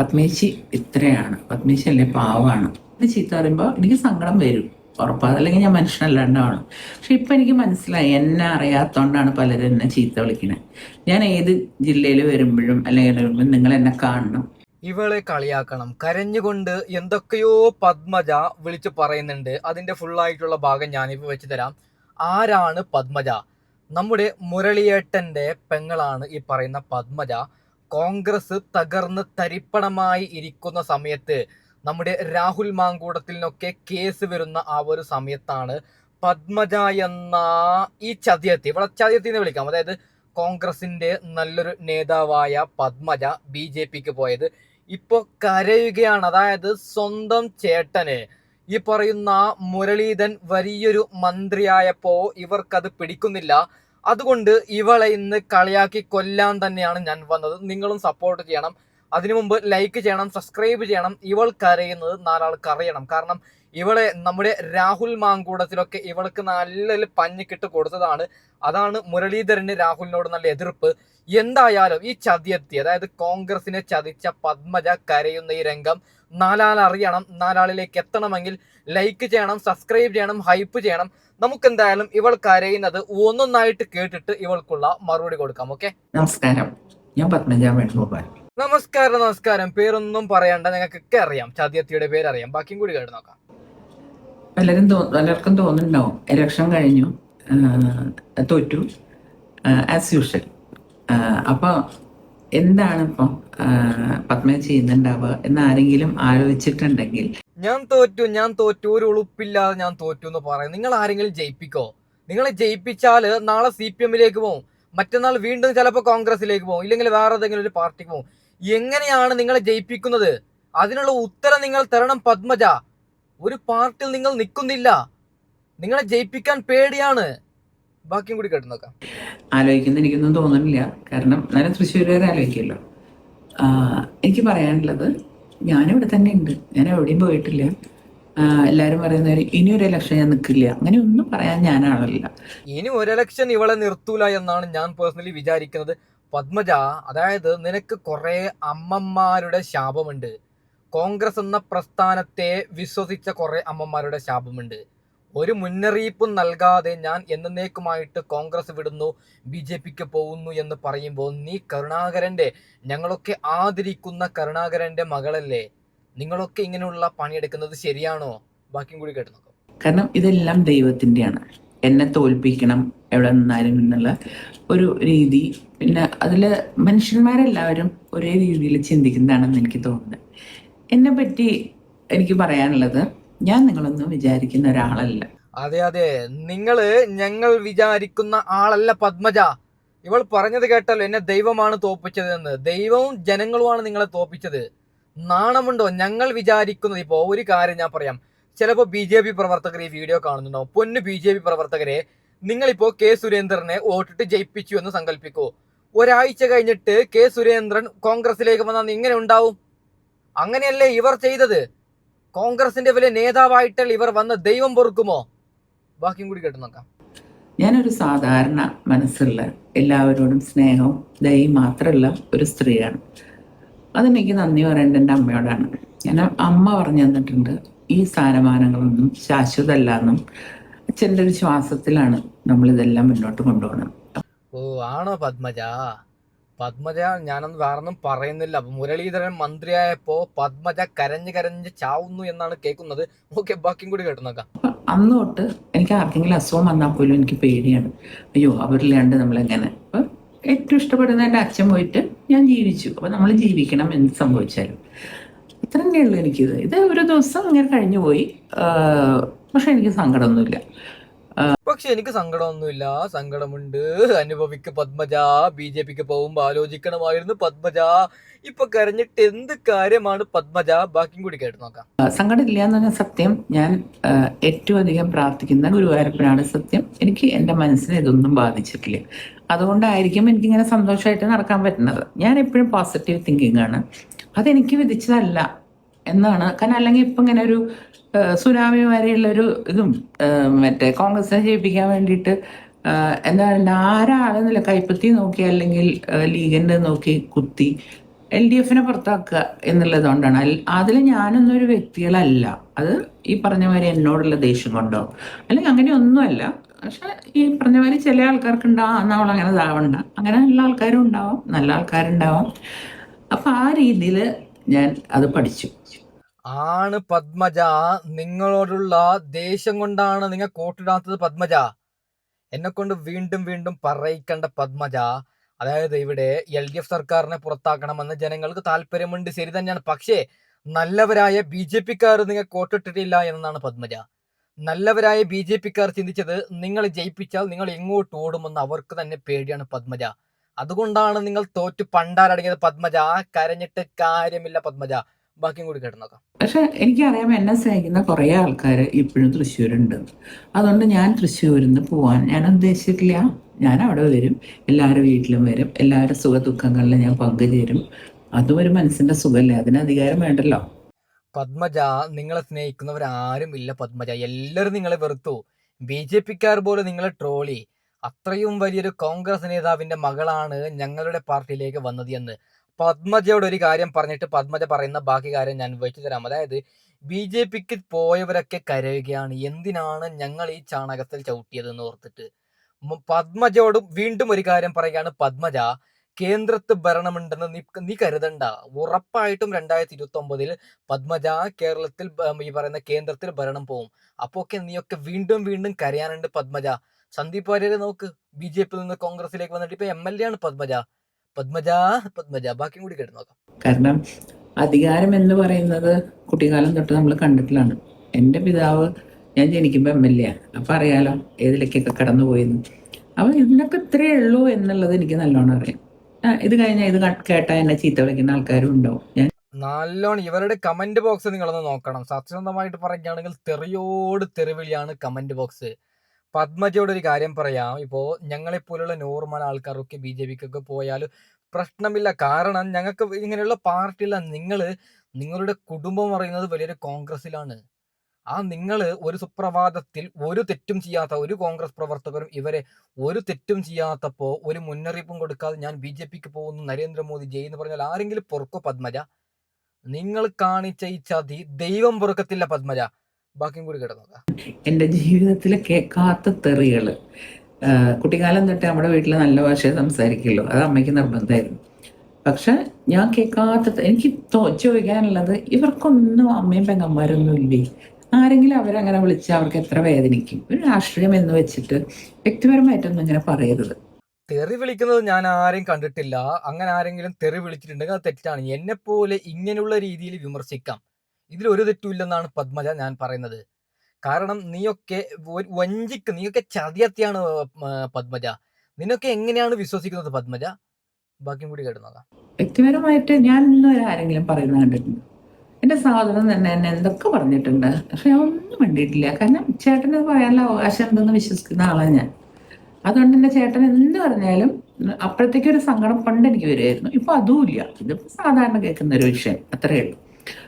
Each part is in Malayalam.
പത്മേച്ചി ഇത്രയാണ്, പത്മേച്ചി അല്ലേ പാവാണ്. ഇത് ചീത്ത പറയുമ്പോൾ എനിക്ക് സങ്കടം വരും ഉറപ്പാണ്, അല്ലെങ്കിൽ ഞാൻ മനുഷ്യനല്ലാണ്ടാണ്. പക്ഷെ ഇപ്പം എനിക്ക് മനസ്സിലായി, എന്നെ അറിയാത്തതുകൊണ്ടാണ് പലരും എന്നെ ചീത്ത വിളിക്കണത്. ഞാൻ ഏത് ജില്ലയിൽ വരുമ്പോഴും അല്ലെങ്കിൽ വരുമ്പോഴും നിങ്ങൾ എന്നെ കാണണം. ഇവളെ കളിയാക്കണം, കരഞ്ഞുകൊണ്ട് എന്തൊക്കെയോ പത്മജ വിളിച്ചു പറയുന്നുണ്ട്. അതിന്റെ ഫുള്ളായിട്ടുള്ള ഭാഗം ഞാനിപ്പോൾ വെച്ച് തരാം. ആരാണ് പത്മജ? നമ്മുടെ മുരളിയേട്ടന്റെ പെങ്ങളാണ് ഈ പറയുന്ന പത്മജ. കോൺഗ്രസ് തകർന്ന് തരിപ്പണമായി ഇരിക്കുന്ന സമയത്ത് നമ്മുടെ രാഹുൽ മാങ്കൂട്ടത്തിനൊക്കെ കേസ് വരുന്ന ആ ഒരു സമയത്താണ് പത്മജ എന്ന ഈ ചതിയത്തി, ഇവിടെ ചതിയത്തി എന്ന് വിളിക്കാം, അതായത് കോൺഗ്രസിന്റെ നല്ലൊരു നേതാവായ പത്മജ BJPക്ക് പോയത്. ഇപ്പൊ കരയുകയാണ്. അതായത് സ്വന്തം ചേട്ടന് ഈ പറയുന്ന മുരളീധരൻ വലിയൊരു മന്ത്രിയായപ്പോ ഇവർക്കത് പിടിക്കുന്നില്ല. അതുകൊണ്ട് ഇവളെ ഇന്ന് കളിയാക്കി കൊല്ലാൻ തന്നെയാണ് ഞാൻ വന്നത്. നിങ്ങളും സപ്പോർട്ട് ചെയ്യണം. അതിനു മുമ്പ് ലൈക്ക് ചെയ്യണം, സബ്സ്ക്രൈബ് ചെയ്യണം. ഇവൾ കരയുന്നത് നാലാൾക്ക് അറിയണം. കാരണം ഇവളെ നമ്മുടെ രാഹുൽ മാങ്കൂടത്തിലൊക്കെ ഇവൾക്ക് നല്ലൊരു പഞ്ഞിക്കിട്ട് കൊടുത്തതാണ്. അതാണ് മുരളീധരന് രാഹുലിനോട് നല്ല എതിർപ്പ്. എന്തായാലും ഈ ചതിയെത്തി, അതായത് കോൺഗ്രസിനെ ചതിച്ച പത്മജ കരയുന്ന ഈ രംഗം നാലാൾ അറിയണം. നാലാളിലേക്ക് എത്തണമെങ്കിൽ ലൈക്ക് ചെയ്യണം, സബ്സ്ക്രൈബ് ചെയ്യണം, ഹൈപ്പ് ചെയ്യണം. നമുക്കെന്തായാലും ഇവൾ കരയുന്നത് ഒന്നൊന്നായിട്ട് കേട്ടിട്ട് ഇവൾക്കുള്ള മറുപടി കൊടുക്കാം. ഓക്കെ, നമസ്കാരം, ഞാൻ പത്മജ വേണുഗോപാൽ. നമസ്കാരം. പേരൊന്നും പറയണ്ട, ഞങ്ങൾക്കൊക്കെ അറിയാം, ചതിയത്തിയുടെ പേര് അറിയാം. ബാക്കിയും കൂടി കേട്ട് നോക്കാം. പലർക്കും തോന്നുന്നുണ്ടാവും ഇലക്ഷൻ കഴിഞ്ഞു, തോറ്റു, ആസ് യൂഷ്വൽ. അപ്പോൾ എന്താണ് ഇപ്പം പത്മജ ചെയ്യുന്നുണ്ടാവുക എന്ന് ആരെങ്കിലും ആലോചിച്ചിട്ടുണ്ടെങ്കിൽ, ഞാൻ തോറ്റു, ഒരു ഉളുപ്പില്ലാതെ ഞാൻ തോറ്റു എന്ന് പറയും. നിങ്ങൾ ആരെങ്കിലും ജയിപ്പിക്കോ? നിങ്ങളെ ജയിപ്പിച്ചാൽ നാളെ CPM-ലേക്ക് പോകും, മറ്റന്നാൾ വീണ്ടും ചിലപ്പോൾ കോൺഗ്രസിലേക്ക് പോകും, ഇല്ലെങ്കിൽ വേറെ ഏതെങ്കിലും ഒരു പാർട്ടിക്ക് പോകും. എങ്ങനെയാണ് നിങ്ങളെ ജയിപ്പിക്കുന്നത്? അതിനുള്ള ഉത്തരം നിങ്ങൾ തരണം പത്മജ. ഒരു പാർട്ടിയിൽ നിങ്ങൾ നിൽക്കുന്നില്ല, നിങ്ങളെ ജയിപ്പിക്കാൻ പേടിയാണ്. ബാക്കിയും കൂടി കേട്ടു നോക്കാം. ആലോചിക്കുന്ന എനിക്കൊന്നും തോന്നുന്നില്ല. കാരണം എന്നാലും തൃശ്ശൂരുകാരെ ആലോചിക്കുമല്ലോ. എനിക്ക് പറയാനുള്ളത്, ഞാനിവിടെ തന്നെ ഉണ്ട്, ഞാൻ എവിടെയും പോയിട്ടില്ല. എല്ലാവരും പറയുന്നവര് ഇനിയൊരു ഇലക്ഷൻ ഞാൻ നിൽക്കില്ല, അങ്ങനെ ഒന്നും പറയാൻ ഞാനാളല്ല. ഇനി ഒരു ഇലക്ഷൻ ഇവളെ നിർത്തൂല എന്നാണ് ഞാൻ പേഴ്സണലി വിചാരിക്കുന്നത്. പത്മജ, അതായത് നിനക്ക് കുറെ അമ്മമാരുടെ ശാപമുണ്ട്. കോൺഗ്രസ് എന്ന പ്രസ്ഥാനത്തെ വിശ്വസിച്ച കുറെ അമ്മമാരുടെ ശാപമുണ്ട്. ഒരു മുന്നറിയിപ്പും നൽകാതെ ഞാൻ എന്നേക്കുമായിട്ട് കോൺഗ്രസ് വിടുന്നു, BJPക്ക് പോകുന്നു എന്ന് പറയുമ്പോൾ നീ കരുണാകരന്റെ, ഞങ്ങളൊക്കെ ആദരിക്കുന്ന കരുണാകരന്റെ മകളല്ലേ? നിങ്ങളൊക്കെ ഇങ്ങനെയുള്ള പണിയെടുക്കുന്നത് ശരിയാണോ? ബാക്കിയും കൂടി കേട്ടു നോക്കാം. കാരണം ഇതെല്ലാം ദൈവത്തിൻ്റെയാണ്. എന്നെ തോൽപ്പിക്കണം എവിടെ നിന്നാലും എന്നുള്ള ഒരു രീതി, പിന്നെ അതിൽ മനുഷ്യന്മാരെല്ലാവരും ഒരേ രീതിയിൽ ചിന്തിക്കുന്നതാണെന്ന് എനിക്ക് തോന്നുന്നത്. എന്നെ പറ്റി എനിക്ക് പറയാനുള്ളത്, ഞാൻ നിങ്ങളൊന്നും വിചാരിക്കുന്ന ഒരാളല്ല. അതെ, ഞങ്ങൾ വിചാരിക്കുന്ന ആളല്ല പത്മജ. ഇവൾ പറഞ്ഞത് കേട്ടല്ലോ, എന്നെ ദൈവമാണ് തോൽപ്പിച്ചത് എന്ന്. ദൈവവും ജനങ്ങളുമാണ് നിങ്ങളെ തോൽപ്പിച്ചത്. നാണമുണ്ടോ? ഞങ്ങൾ വിചാരിക്കുന്നത്, ഇപ്പോ ഒരു കാര്യം ഞാൻ പറയാം. ചിലപ്പോൾ BJP പ്രവർത്തകർ ഈ വീഡിയോ കാണുന്നുണ്ടോ? പൊന്നു BJP പ്രവർത്തകരെ, നിങ്ങളിപ്പോ K സുരേന്ദ്രനെ വോട്ടിട്ട് ജയിപ്പിച്ചു എന്ന് സങ്കല്പിക്കൂ. ഒരാഴ്ച കഴിഞ്ഞിട്ട് K സുരേന്ദ്രൻ കോൺഗ്രസിലേക്ക് വന്നാൽ ഇങ്ങനെ ഉണ്ടാവും? അങ്ങനെയല്ലേ ഇവർ ചെയ്തത്? കോൺഗ്രസിന്റെ വലിയ നേതാവായിട്ടല്ല ഇവർ വന്ന്, ദൈവം പൊറുക്കുമോ? ബാക്കിയും കൂടി കേട്ടു നോക്കാം. ഞാനൊരു സാധാരണ മനസ്സുള്ള, എല്ലാവരോടും സ്നേഹവും ദയയും മാത്രമുള്ള ഒരു സ്ത്രീയാണ്. അതിനെനിക്ക് നന്ദി പറയേണ്ട എൻ്റെ അമ്മയോടാണ്. ഞാൻ അമ്മ പറഞ്ഞു തന്നിട്ടുണ്ട്, ഈ സ്ഥാനമാനങ്ങളൊന്നും ശാശ്വതമല്ല എന്നും. അച്ഛൻ്റെ ഒരു ശ്വാസത്തിലാണ് നമ്മളിതെല്ലാം മുന്നോട്ട് കൊണ്ടുപോകണം. ഓ, ആണോ പത്മജ? ഞാനൊന്നും വേറൊന്നും പറയുന്നില്ല. മുരളീധരൻ മന്ത്രിയായപ്പോ പത്മജ കരഞ്ഞ് ചാവുന്നു എന്നാണ് കേൾക്കുന്നത്. ഓക്കെ, ബാക്കിയും കൂടി കേട്ടു നോക്കാം. അന്ന് തൊട്ട് എനിക്ക് ആർക്കെങ്കിലും അസുഖം വന്നാൽ പോലും എനിക്ക് പേടിയാണ്. അയ്യോ, അവരില്ലാണ്ട് നമ്മളെങ്ങനെ. അപ്പം ഏറ്റവും ഇഷ്ടപ്പെടുന്ന എൻ്റെ അച്ഛൻ പോയിട്ട് ഞാൻ ജീവിച്ചു. അപ്പം നമ്മൾ ജീവിക്കണം, എന്ത് സംഭവിച്ചാലും. ഇത്ര തന്നെയുള്ളൂ എനിക്കിത്. ഇത് ഒരു ദിവസം ഇങ്ങനെ കഴിഞ്ഞു പോയി. പക്ഷെ എനിക്ക് സങ്കടമൊന്നുമില്ല. എനിക്ക് സങ്കടമൊന്നുമില്ല. സങ്കടമുണ്ട്, അനുഭവിക്ക് പത്മജ. BJPക്ക് പോകുമ്പോ ആലോചിക്കണമായിരുന്നു പത്മജ. ഇപ്പൊ കരഞ്ഞിട്ട് എന്ത് കാര്യമാണ് പത്മജ? ബാക്കിയും കൂടി കേട്ട് നോക്കാം. സങ്കടമില്ല എന്ന് പറഞ്ഞ സത്യം. ഞാൻ ഏറ്റവും അധികം പ്രാർത്ഥിക്കുന്ന ഗുരുവായൂരപ്പനാണ് സത്യം. എനിക്ക് എൻ്റെ മനസ്സിനെ ഇതൊന്നും ബാധിച്ചിട്ടില്ല. അതുകൊണ്ടായിരിക്കും എനിക്കിങ്ങനെ സന്തോഷമായിട്ട് നടക്കാൻ പറ്റുന്നത്. ഞാൻ എപ്പോഴും പോസിറ്റീവ് തിങ്കിങ് ആണ്. അതെനിക്ക് വിധിച്ചതല്ല എന്നാണ്. കാരണം അല്ലെങ്കിൽ ഇപ്പം ഇങ്ങനെ ഒരു സുനാമി വരെയുള്ളൊരു ഇതും മറ്റേ കോൺഗ്രസിനെ ജയിപ്പിക്കാൻ വേണ്ടിയിട്ട് എന്താ പറയുക, ആരാളെന്നില്ല കൈപ്പത്തി നോക്കി അല്ലെങ്കിൽ ലീഗിൻ്റെ നോക്കി കുത്തി LDFനെ പുറത്താക്കുക എന്നുള്ളതുകൊണ്ടാണ്. അതിൽ ഞാനൊന്നും ഒരു വ്യക്തികളല്ല. അത് ഈ പറഞ്ഞ മാതിരി എന്നോടുള്ള ദേഷ്യം കൊണ്ടോ അല്ലെങ്കിൽ അങ്ങനെയൊന്നുമല്ല. പക്ഷെ ഈ പറഞ്ഞ മാതിരി ചില ആൾക്കാർക്ക് ഉണ്ടാവാം, നമ്മൾ അങ്ങനെ ഇതാവണ്ട. അങ്ങനെ ഉള്ള ആൾക്കാരും ഉണ്ടാവാം, നല്ല ആൾക്കാരുണ്ടാവാം. അപ്പൊ ആ രീതിയിൽ ഞാൻ അത് പഠിച്ചു. ആണ് പത്മജ, നിങ്ങളോടുള്ള ദേഷ്യം കൊണ്ടാണ് നിങ്ങൾ കോട്ടിടാത്തത് പത്മജ. എന്നെ കൊണ്ട് വീണ്ടും വീണ്ടും പറയിക്കേണ്ട പത്മജ. അതായത് ഇവിടെ LDF സർക്കാരിനെ പുറത്താക്കണമെന്ന് ജനങ്ങൾക്ക് താല്പര്യമുണ്ട്, ശരി തന്നെയാണ്. പക്ഷേ നല്ലവരായ BJP-ക്കാർ നിങ്ങൾ കോട്ടിട്ടിട്ടില്ല എന്നാണ് പത്മജ. നല്ലവരായ BJP-ക്കാർ ചിന്തിച്ചത് നിങ്ങൾ ജയിപ്പിച്ചാൽ നിങ്ങൾ എങ്ങോട്ട് ഓടുമെന്ന് അവർക്ക് തന്നെ പേടിയാണ് പത്മജ. അതുകൊണ്ടാണ് നിങ്ങൾ തോറ്റു പണ്ടാരടങ്ങിയത് പത്മജ. കരഞ്ഞിട്ട് കാര്യമില്ല പത്മജ. ബാക്കിയും കൂടി കേട്ടുനോക്കാം. പക്ഷെ എനിക്കറിയാം എന്നെ സ്നേഹിക്കുന്ന കുറേ ആൾക്കാർ ഇപ്പോഴും തൃശ്ശൂരുണ്ട്. അതുകൊണ്ട് ഞാൻ തൃശ്ശൂരിൽ നിന്ന് പോവാൻ ഞാൻ ഉദ്ദേശിച്ചിട്ടില്ല. ഞാൻ അവിടെ വരും, എല്ലാവരുടെ വീട്ടിലും വരും, എല്ലാവരുടെ സുഖ ദുഃഖങ്ങളിൽ ഞാൻ പങ്കുചേരും. അതും ഒരു മനസ്സിന്റെ സുഖമല്ലേ, അതിന് അധികാരം വേണ്ടല്ലോ. പത്മജ, നിങ്ങളെ സ്നേഹിക്കുന്നവരാരും ഇല്ല പത്മജ. എല്ലാവരും നിങ്ങളെ വെറുത്തു. BJP-ക്കാർ പോലും നിങ്ങളെ ട്രോളി. അത്രയും വലിയൊരു കോൺഗ്രസ് നേതാവിന്റെ മകളാണ് ഞങ്ങളുടെ പാർട്ടിയിലേക്ക് വന്നത് എന്ന് പത്മജയോട് ഒരു കാര്യം പറഞ്ഞിട്ട് പത്മജ പറയുന്ന ബാക്കി കാര്യം ഞാൻ വെച്ചു തരാം. അതായത് BJP-ക്ക് പോയവരൊക്കെ കരയുകയാണ്, എന്തിനാണ് ഞങ്ങൾ ഈ ചാണകത്തിൽ ചവിട്ടിയതെന്ന് ഓർത്തിട്ട്. പത്മജയോട് വീണ്ടും ഒരു കാര്യം പറയുകയാണ് പത്മജ. കേന്ദ്രത്ത് ഭരണമുണ്ടെന്ന് നീ കരുതണ്ട. ഉറപ്പായിട്ടും 2029 പത്മജ കേരളത്തിൽ ഈ പറയുന്ന കേന്ദ്രത്തിൽ ഭരണം പോവും. അപ്പൊക്കെ നീയൊക്കെ വീണ്ടും വീണ്ടും കരയാനുണ്ട് പത്മജ. സന്ദീപ് വാര്യരെ നോക്ക്, BJP-യിൽ നിന്ന് കോൺഗ്രസിലേക്ക് വന്നിട്ട് ഇപ്പൊ MLA ആണ് പത്മജ. പത്മജ പത്മജ ബാക്കിയും കൂടി കേട്ട് നോക്കാം. കാരണം അധികാരം എന്ന് പറയുന്നത് കുട്ടിക്കാലം തൊട്ട് നമ്മൾ കണ്ടിട്ടുള്ളതാണ്. എൻ്റെ പിതാവ് ഞാൻ ജനിക്കുമ്പോൾ MLA ആണ്. അപ്പം അറിയാലോ ഏതിലേക്കൊക്കെ കടന്നു പോയെന്ന്. അപ്പം ഇതിനൊക്കെ ഇത്രയേ ഉള്ളൂ എന്നുള്ളത് എനിക്ക് നല്ലോണം അറിയാം. ഇത് കഴിഞ്ഞാൽ ഇത് കേട്ടാൽ എന്നെ ചീത്ത വിളിക്കുന്ന ആൾക്കാരും ഉണ്ടാവും. ഞാൻ നല്ലോണം ഇവരുടെ കമന്റ് ബോക്സ് നിങ്ങളൊന്ന് നോക്കണം. സത്യസന്ധമായിട്ട് പറയുകയാണെങ്കിൽ തെറിയോട് തെറിവിളിയാണ് കമന്റ് ബോക്സ്. പത്മജയോട് ഒരു കാര്യം പറയാം. ഇപ്പോൾ ഞങ്ങളെപ്പോലുള്ള നോർമൽ ആൾക്കാരൊക്കെ BJP-ക്കൊക്കെ പോയാൽ പ്രശ്നമില്ല. കാരണം ഞങ്ങൾക്ക് ഇങ്ങനെയുള്ള പാർട്ടിയില്ല. നിങ്ങളുടെ കുടുംബം പറയുന്നത് വലിയൊരു കോൺഗ്രസിലാണ്. നിങ്ങൾ ഒരു സുപ്രഭാതത്തിൽ ഒരു തെറ്റും ചെയ്യാത്ത ഒരു കോൺഗ്രസ് പ്രവർത്തകരും ഇവരെ ഒരു തെറ്റും ചെയ്യാത്തപ്പോൾ ഒരു മുന്നറിയിപ്പും കൊടുക്കാതെ ഞാൻ BJP-ക്ക് പോകുന്നു, നരേന്ദ്രമോദി ജയ് എന്ന് പറഞ്ഞാൽ ആരെങ്കിലും പൊറുക്കോ പത്മജ? നിങ്ങൾ കാണിച്ച ഈ ചതി ദൈവം പൊറുക്കത്തില്ല പത്മജ. ബാക്കിയും കൂടി കേട്ടോ. എൻ്റെ ജീവിതത്തിൽ കേൾക്കാത്ത തെറികൾ. കുട്ടിക്കാലം തൊട്ട് നമ്മുടെ വീട്ടിൽ നല്ല ഭാഷയെ സംസാരിക്കുള്ളൂ, അത് അമ്മയ്ക്ക് നിർബന്ധമായിരുന്നു. പക്ഷെ ഞാൻ കേൾക്കാത്ത എനിക്ക് ചോദിക്കാനുള്ളത്, ഇവർക്കൊന്നും അമ്മയും പെങ്ങന്മാരൊന്നും ഇല്ലേ? ആരെങ്കിലും അവരങ്ങനെ വിളിച്ച് അവർക്ക് എത്ര വേദനിക്കും? ഒരു രാഷ്ട്രീയം എന്ന് വെച്ചിട്ട് വ്യക്തിപരമായിട്ടൊന്നും ഇങ്ങനെ പറയരുത്. തെറി വിളിക്കുന്നത് ഞാൻ ആരെയും കണ്ടിട്ടില്ല. അങ്ങനെ ആരെങ്കിലും തെറി വിളിച്ചിട്ടുണ്ടെങ്കിൽ അത് തെറ്റാണ്. എന്നെപ്പോലെ ഇങ്ങനെയുള്ള രീതിയിൽ വിമർശിക്കാം, ഇതിലൊരു തെറ്റുമില്ലെന്നാണ് പത്മജ ഞാൻ പറയുന്നത്. കാരണം നീയൊക്കെ നീയൊക്കെ ചതിയത്തിയാണ് പത്മജ. നിന്നൊക്കെ എങ്ങനെയാണ് വിശ്വസിക്കുന്നത് പത്മജ? ബാക്കിയും കൂടി കേട്ടു നോക്കാം. വ്യക്തിപരമായിട്ട് ഞാൻ ഇന്നും ആരെങ്കിലും പറയുന്നത് കണ്ടിട്ടുണ്ട്. എൻ്റെ സഹോദരൻ തന്നെ എന്നെ എന്തൊക്കെ പറഞ്ഞിട്ടുണ്ട്, പക്ഷെ ഞാൻ ഒന്നും വേണ്ടിയിട്ടില്ല. കാരണം ചേട്ടന് പറയാനുള്ള അവകാശം ഉണ്ടെന്ന് വിശ്വസിക്കുന്ന ആളാണ് ഞാൻ. അതുകൊണ്ട് എൻ്റെ ചേട്ടൻ എന്ത് പറഞ്ഞാലും അപ്പോഴത്തേക്കൊരു സങ്കടം പണ്ട് എനിക്ക് വരുമായിരുന്നു. ഇപ്പൊ അതുമില്ല. ഇതിപ്പോ സാധാരണ കേൾക്കുന്ന ഒരു വിഷയം, അത്രയേ ഉള്ളൂ.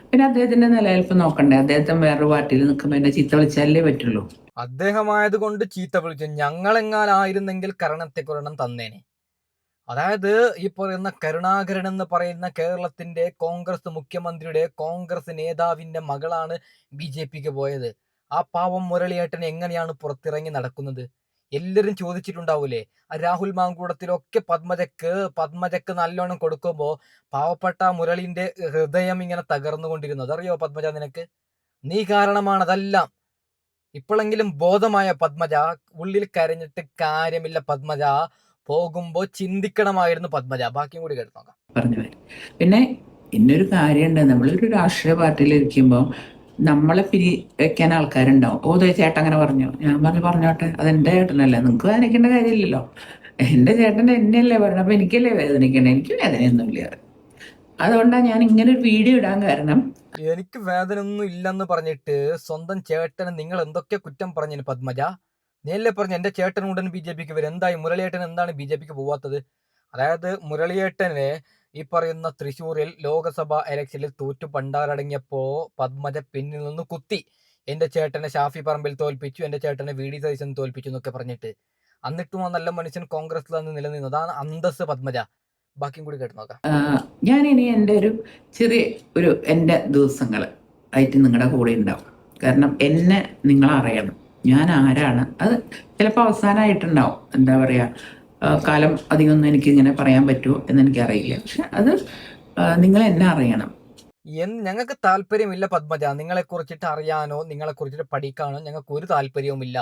പിന്നെ അദ്ദേഹത്തിന്റെ നിലനിൽപ്പ് നോക്കണ്ടേ? അദ്ദേഹത്തെ വേറൊരു പാർട്ടിയിൽ നിൽക്കുമ്പോൾ എന്നെ ചീത്ത വിളിച്ചാലേ പറ്റുള്ളൂ. അദ്ദേഹമായത് കൊണ്ട് ചീത്ത വിളിച്ചു. ഞങ്ങളെങ്ങാലായിരുന്നെങ്കിൽ കരണത്തെക്കുരണം തന്നേനെ. അതായത് ഈ പറയുന്ന കരുണാകരൻ എന്ന് പറയുന്ന കേരളത്തിന്റെ കോൺഗ്രസ് മുഖ്യമന്ത്രിയുടെ കോൺഗ്രസ് നേതാവിന്റെ മകളാണ് BJP-ക്ക് പോയത്. ആ പാവം മുരളിയേട്ടൻ എങ്ങനെയാണ് പുറത്തിറങ്ങി നടക്കുന്നത്? എല്ലാവരും ചോദിച്ചിട്ടുണ്ടാവൂലേ? രാഹുൽ മാങ്കൂടത്തിലൊക്കെ പത്മജക്ക് നല്ലോണം കൊടുക്കുമ്പോ പാവപ്പെട്ട മുരളിന്റെ ഹൃദയം ഇങ്ങനെ തകർന്നുകൊണ്ടിരുന്നു. അതറിയോ പത്മജ നിനക്ക്? നീ കാരണമാണ് അതെല്ലാം. ഇപ്പോഴെങ്കിലും ബോധമായ പത്മജ. ഉള്ളിൽ കരഞ്ഞിട്ട് കാര്യമില്ല പത്മജ. പോകുമ്പോ ചിന്തിക്കണമായിരുന്നു പത്മജ. ബാക്കിയും കൂടി കേട്ട് നോക്കാം. പറഞ്ഞു. പിന്നെ ഇന്നൊരു കാര്യമുണ്ട്, നമ്മളൊരു രാഷ്ട്രീയ പാർട്ടിയിൽ ഇരിക്കുമ്പോൾ നമ്മളെ വെക്കാൻ ആൾക്കാരുണ്ടാവും. ഓ ചേട്ടൻ അങ്ങനെ പറഞ്ഞു, ഞാൻ പറഞ്ഞോട്ടെ, അതെന്റെ ചേട്ടനല്ലേ, നിങ്ങൾക്ക് വേദനിക്കേണ്ട കാര്യമില്ലല്ലോ. എന്റെ ചേട്ടൻ എന്നെയല്ലേ പറഞ്ഞു, അപ്പൊ എനിക്കല്ലേ വേദനിക്കണേ? എനിക്ക് വേദനയൊന്നുമില്ല. അതുകൊണ്ടാണ് ഞാൻ ഇങ്ങനെ ഒരു വീഡിയോ ഇടാൻ കാരണം. എനിക്ക് വേദന ഒന്നും ഇല്ലെന്ന് പറഞ്ഞിട്ട് സ്വന്തം ചേട്ടന് നിങ്ങൾ എന്തൊക്കെ കുറ്റം പറഞ്ഞു പത്മജ? നീയല്ലേ പറഞ്ഞു എന്റെ ചേട്ടൻ ഉടൻ BJP-ക്ക് വരും. എന്തായി മുരളിയേട്ടൻ എന്താണ് BJP-ക്ക് പോവാത്തത്? അതായത് മുരളിയേട്ടനെ ഈ പറയുന്ന തൃശ്ശൂരിൽ ലോക്സഭാ ഇലക്ഷനിൽ തോറ്റു പണ്ടാരടങ്ങിയപ്പോ പത്മജ പിന്നിൽ നിന്ന് കുത്തി. എന്റെ ചേട്ടനെ ഷാഫി പറമ്പിൽ തോൽപ്പിച്ചു, എന്റെ ചേട്ടനെ VD സതീശൻ തോൽപ്പിച്ചു എന്നൊക്കെ പറഞ്ഞിട്ട്. എന്നിട്ടും ആ നല്ല മനുഷ്യൻ കോൺഗ്രസിൽ നിന്ന് നിലനിന്നു. അതാണ് അന്തസ് പത്മജ. ബാക്കിയും കൂടി കേട്ട് നോക്കാം. ഞാനിനി എൻ്റെ എൻ്റെ ദിവസങ്ങൾ ആയിട്ട് നിങ്ങളുടെ കൂടെ ഉണ്ടാവും. കാരണം എന്നെ നിങ്ങളറിയണം, ഞാൻ ആരാണ്. അത് ചിലപ്പോൾ അവസാനമായിട്ടുണ്ടാവും. എന്താ പറയുക, കാലം അധികമൊന്നും എനിക്കിങ്ങനെ പറയാൻ പറ്റുമോ എന്നെനിക്കറിയില്ല. പക്ഷെ അത് നിങ്ങൾ എന്നെ അറിയണം. ഞങ്ങൾക്ക് താല്പര്യമില്ല പത്മജ, നിങ്ങളെ കുറിച്ചിട്ട് അറിയാനോ നിങ്ങളെ കുറിച്ചിട്ട് പഠിക്കാനോ ഞങ്ങൾക്ക് ഒരു താല്പര്യവുമില്ല.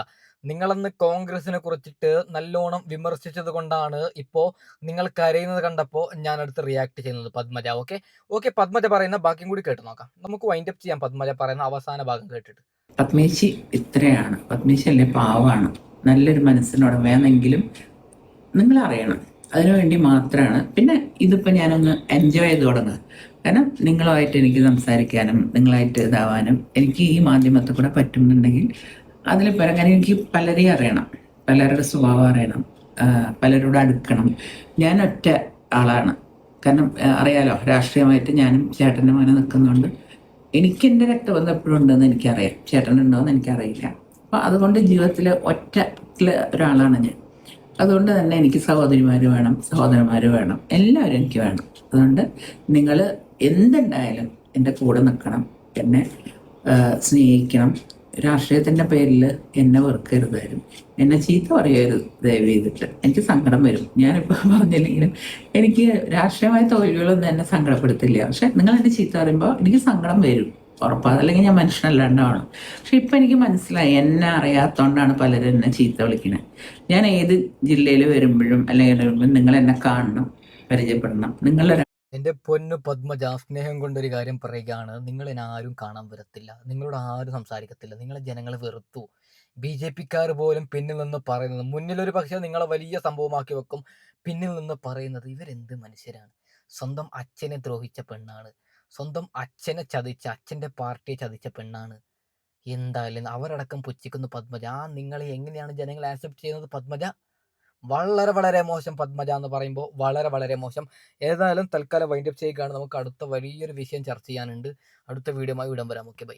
നിങ്ങളന്ന് കോൺഗ്രസിനെ കുറിച്ചിട്ട് നല്ലോണം വിമർശിച്ചത് കൊണ്ടാണ് ഇപ്പോൾ നിങ്ങൾ കരയുന്നത് കണ്ടപ്പോൾ ഞാൻ അടുത്ത് റിയാക്ട് ചെയ്യുന്നത് പത്മജ. ഓക്കെ പത്മജ പറയുന്ന ബാക്കിയും കൂടി കേട്ട് നോക്കാം. നമുക്ക് വൈൻഡപ്പ് ചെയ്യാം പത്മജ പറയുന്ന അവസാന ഭാഗം കേട്ടിട്ട്. പത്മേശി ഇത്രയാണ്. പത്മേശി അല്ലേ, പാവാണ്, നല്ലൊരു മനസ്സിനുടമയാണെങ്കിലും നിങ്ങൾ അറിയണം. അതിനുവേണ്ടി മാത്രമാണ്. പിന്നെ ഇതിപ്പോൾ ഞാനൊന്ന് എൻജോയ് ചെയ്ത് തുടങ്ങുക. കാരണം നിങ്ങളുമായിട്ട് എനിക്ക് സംസാരിക്കാനും നിങ്ങളായിട്ട് ഇതാവാനും എനിക്ക് ഈ മാധ്യമത്തിൽ കൂടെ പറ്റുന്നുണ്ടെങ്കിൽ അതിൽ പിറകാൻ എനിക്ക് പലരെയും അറിയണം, പലരുടെ സ്വഭാവം അറിയണം, പലരോട് അടുക്കണം. ഞാൻ ഒറ്റ ആളാണ്. കാരണം അറിയാലോ, രാഷ്ട്രീയമായിട്ട് ഞാനും ചേട്ടൻ്റെ മകനെ നിൽക്കുന്നുണ്ട്. എനിക്ക് എൻ്റെ രക്തബന്ധം എപ്പോഴും ഉണ്ടെന്ന് എനിക്കറിയാം, ചേട്ടനുണ്ടോ എന്ന് എനിക്കറിയില്ല. അപ്പോൾ അതുകൊണ്ട് ജീവിതത്തിൽ ഒറ്റ ഒരാളാണ് ഞാൻ. അതുകൊണ്ട് തന്നെ എനിക്ക് സഹോദരിമാർ വേണം, സഹോദരന്മാർ വേണം, എല്ലാവരും എനിക്ക് വേണം. അതുകൊണ്ട് നിങ്ങൾ എന്തുണ്ടായാലും എൻ്റെ കൂടെ നിൽക്കണം, എന്നെ സ്നേഹിക്കണം. രാഷ്ട്രീയത്തിൻ്റെ പേരിൽ എന്നെ വെറുക്കരുതായിരുന്നു, എന്നെ ചീത്ത പറയരുത് ദയവ് ചെയ്തിട്ട്. എനിക്ക് സങ്കടം വരും. ഞാനിപ്പോൾ പറഞ്ഞില്ലെങ്കിലും എനിക്ക് രാഷ്ട്രീയമായ തോൽവികളൊന്നും എന്നെ സങ്കടപ്പെടുത്തില്ല. പക്ഷെ നിങ്ങൾ എന്നെ ചീത്ത പറയുമ്പോൾ എനിക്ക് സങ്കടം വരും, ഉറപ്പാണ്. അല്ലെങ്കിൽ ഞാൻ മനുഷ്യനല്ലാണ്ടാവണം. പക്ഷെ ഇപ്പം എനിക്ക് മനസ്സിലായി, എന്നെ അറിയാത്തതുകൊണ്ടാണ് പലരും എന്നെ ചീത്ത വിളിക്കുന്നത്. ഞാൻ ഏത് ജില്ലയിൽ വരുമ്പോഴും അല്ലെങ്കിൽ നിങ്ങൾ എന്നെ കാണണം, പരിചയപ്പെടണം. നിങ്ങളുടെ എൻ്റെ പൊന്നു പത്മജ, സ്നേഹം കൊണ്ടൊരു കാര്യം പറയുകയാണ്. നിങ്ങളെന്നെ ആരും കാണാൻ വരത്തില്ല, നിങ്ങളോട് ആരും സംസാരിക്കത്തില്ല, നിങ്ങളെ ജനങ്ങൾ വെറുത്തു. BJPക്കാർ പോലും പിന്നിൽ നിന്ന് പറയുന്നത്, മുന്നിലൊരു പക്ഷേ നിങ്ങളെ വലിയ സംഭവമാക്കി വെക്കും, പിന്നിൽ നിന്ന് പറയുന്നത് ഇവരെന്ത് മനുഷ്യരാണ്. സ്വന്തം അച്ഛനെ ദ്രോഹിച്ച പെണ്ണാണ്, സ്വന്തം അച്ഛനെ ചതിച്ച, അച്ഛൻ്റെ പാർട്ടിയെ ചതിച്ച പെണ്ണാണ്. എന്തായാലും അവരടക്കം പുച്ഛിക്കുന്നു പത്മജ. നിങ്ങളെ എങ്ങനെയാണ് ജനങ്ങൾ ആക്സെപ്റ്റ് ചെയ്യുന്നത് പത്മജ? വളരെ മോശം പത്മജ എന്ന് പറയുമ്പോൾ വളരെ മോശം. ഏതായാലും തൽക്കാലം വൈൻഡപ്പ് ചെയ്യുകയാണ്. നമുക്ക് അടുത്ത വലിയൊരു വിഷയം ചർച്ച ചെയ്യാനുണ്ട്. അടുത്ത വീഡിയോയുമായി ഇടം വരാം. Okay, by.